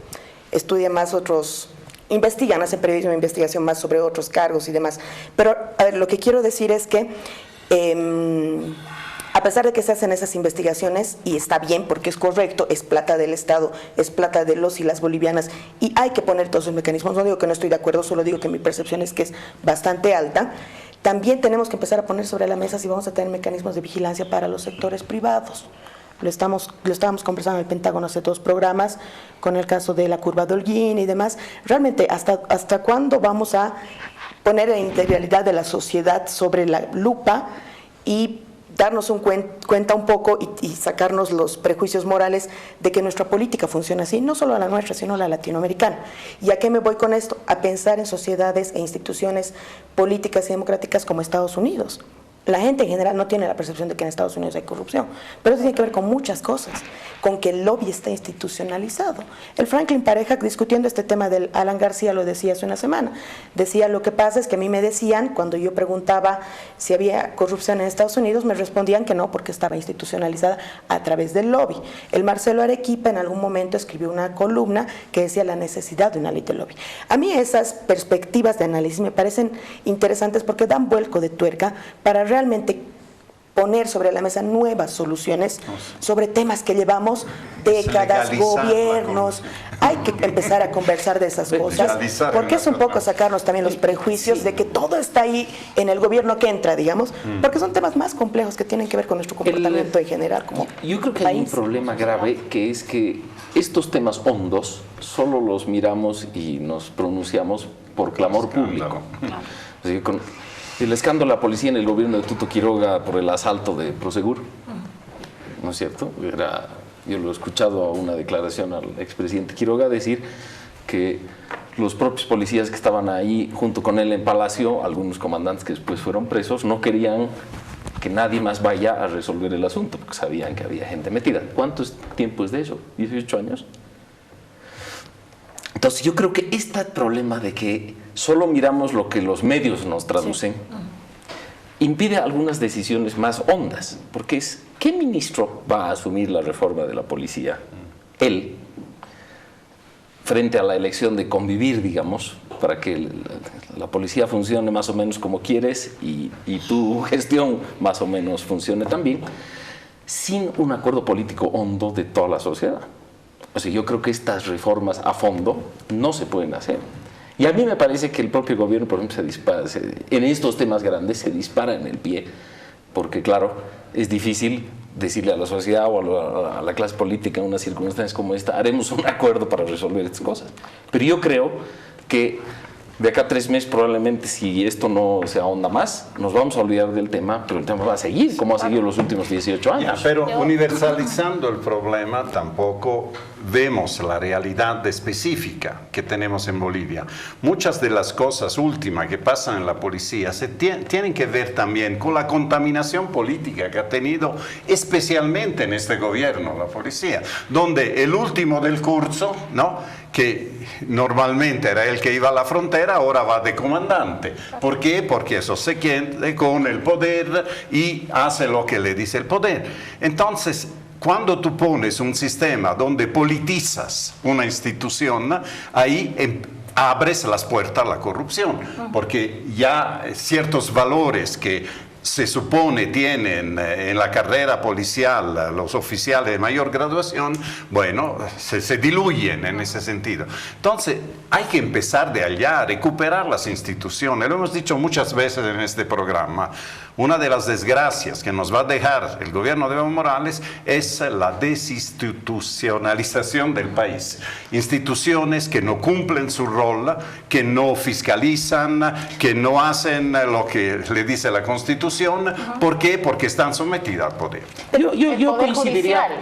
estudian más otros, investigan, hacen periodismo de investigación más sobre otros cargos y demás. Pero, a ver, lo que quiero decir es que, a pesar de que se hacen esas investigaciones, y está bien porque es correcto, es plata del Estado, es plata de los y las bolivianas, y hay que poner todos esos mecanismos, no digo que no estoy de acuerdo, solo digo que mi percepción es que es bastante alta, también tenemos que empezar a poner sobre la mesa si vamos a tener mecanismos de vigilancia para los sectores privados. Lo estábamos conversando en el Pentágono hace 2 programas, con el caso de la curva de Holguín y demás. Realmente, ¿hasta cuándo vamos a poner la integralidad de la sociedad sobre la lupa y darnos cuenta un poco y sacarnos los prejuicios morales de que nuestra política funciona así? No solo la nuestra, sino la latinoamericana. ¿Y a qué me voy con esto? A pensar en sociedades e instituciones políticas y democráticas como Estados Unidos. La gente en general no tiene la percepción de que en Estados Unidos hay corrupción, pero eso tiene que ver con muchas cosas, con que el lobby está institucionalizado. El Franklin Pareja, discutiendo este tema del Alan García, lo decía hace una semana. Decía, lo que pasa es que a mí me decían, cuando yo preguntaba si había corrupción en Estados Unidos, me respondían que no, porque estaba institucionalizada a través del lobby. El Marcelo Arequipa en algún momento escribió una columna que decía la necesidad de una ley de lobby. A mí esas perspectivas de análisis me parecen interesantes porque dan vuelco de tuerca para realmente poner sobre la mesa nuevas soluciones sobre temas que llevamos décadas, gobiernos. Hay que empezar a conversar de esas cosas, porque es un poco sacarnos también los prejuicios de que todo está ahí en el gobierno que entra, digamos, porque son temas más complejos que tienen que ver con nuestro comportamiento en general como Yo creo que hay un problema grave, que es que estos temas hondos solo los miramos y nos pronunciamos por clamor público. Así que con el escándalo de la policía en el gobierno de Tuto Quiroga por el asalto de Prosegur, ¿no es cierto? Yo lo he escuchado a una declaración al expresidente Quiroga decir que los propios policías que estaban ahí junto con él en Palacio, algunos comandantes que después fueron presos, no querían que nadie más vaya a resolver el asunto, porque sabían que había gente metida. ¿Cuánto tiempo es de eso? ¿18 años? Entonces yo creo que este problema de que solo miramos lo que los medios nos traducen impide algunas decisiones más hondas, porque es, ¿qué ministro va a asumir la reforma de la policía? Él, frente a la elección de convivir, digamos, para que la policía funcione más o menos como quieres y tu gestión más o menos funcione también, sin un acuerdo político hondo de toda la sociedad. O sea, yo creo que estas reformas a fondo no se pueden hacer. Y a mí me parece que el propio gobierno, por ejemplo, en estos temas grandes se dispara en el pie, porque claro, es difícil decirle a la sociedad o a la clase política en unas circunstancias como esta, haremos un acuerdo para resolver estas cosas. Pero yo creo que de acá a 3 meses probablemente, si esto no se ahonda más, nos vamos a olvidar del tema, pero el tema va a seguir, como ha seguido los últimos 18 años. Pero universalizando el problema, tampoco vemos la realidad específica que tenemos en Bolivia. Muchas de las cosas últimas que pasan en la policía tienen que ver también con la contaminación política que ha tenido especialmente en este gobierno la policía, donde el último del curso, ¿no?, que normalmente era el que iba a la frontera, ahora va de comandante. ¿Por qué? Porque eso se queda con el poder y hace lo que le dice el poder. Entonces, cuando tú pones un sistema donde politizas una institución, ahí abres las puertas a la corrupción, porque ya ciertos valores que se supone tienen en la carrera policial los oficiales de mayor graduación, bueno, se diluyen en ese sentido. Entonces, hay que empezar de allá, recuperar las instituciones. Lo hemos dicho muchas veces en este programa. Una de las desgracias que nos va a dejar el gobierno de Evo Morales es la desinstitucionalización del país. Instituciones que no cumplen su rol, que no fiscalizan, que no hacen lo que le dice la Constitución. ¿Por qué? Porque están sometidas al poder.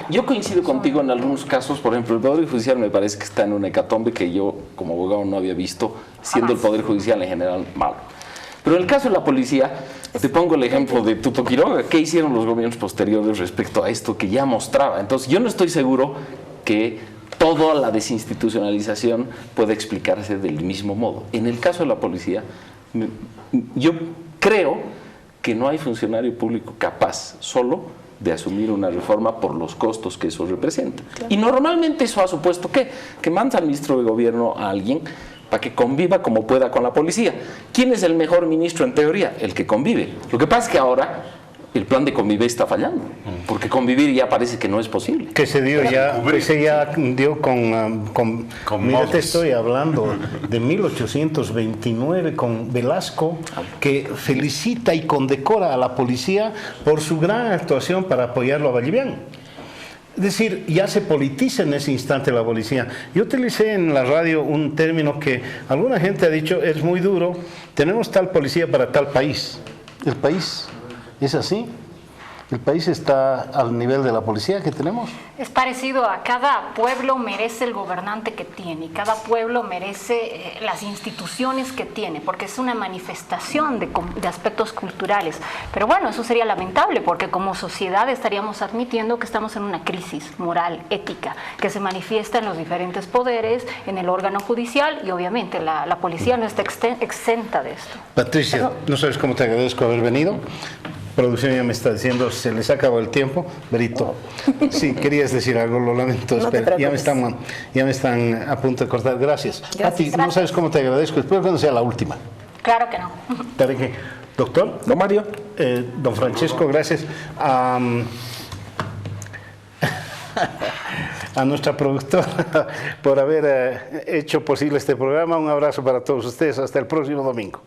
Yo coincido contigo en algunos casos. Por ejemplo, el Poder Judicial me parece que está en una hecatombe que yo como abogado no había visto, siendo el Poder Judicial en general malo. Pero en el caso de la policía, te pongo el ejemplo de Tuto Quiroga. ¿Qué hicieron los gobiernos posteriores respecto a esto que ya mostraba? Entonces, yo no estoy seguro que toda la desinstitucionalización pueda explicarse del mismo modo. En el caso de la policía, yo creo que no hay funcionario público capaz solo de asumir una reforma por los costos que eso representa. Claro. Y normalmente eso ha supuesto que manda al ministro de gobierno a alguien para que conviva como pueda con la policía. ¿Quién es el mejor ministro en teoría? El que convive. Lo que pasa es que ahora el plan de convivir está fallando, porque convivir ya parece que no es posible. Que se dio ya, que se ya dio con mira, te estoy hablando de 1829 con Velasco, que felicita y condecora a la policía por su gran actuación para apoyarlo a Vallivian. Es decir, ya se politiza en ese instante la policía. Yo utilicé en la radio un término que alguna gente ha dicho, es muy duro, tenemos tal policía para tal país. El país es así. ¿El país está al nivel de la policía que tenemos? Es parecido a cada pueblo merece el gobernante que tiene y cada pueblo merece las instituciones que tiene, porque es una manifestación de aspectos culturales. Pero bueno, eso sería lamentable porque como sociedad estaríamos admitiendo que estamos en una crisis moral, ética, que se manifiesta en los diferentes poderes, en el órgano judicial y obviamente la policía no está exenta de esto. Patricia, no sabes cómo te agradezco haber venido. Producción ya me está diciendo, se les acabó el tiempo. Berito, sí, querías decir algo, lo lamento. No espera, ya me están a punto de cortar. Gracias. Pati, no sabes cómo te agradezco. Espero que no sea la última. Claro que no. Doctor. Don Mario. Don Francesco, gracias. A nuestra productora por haber hecho posible este programa. Un abrazo para todos ustedes. Hasta el próximo domingo.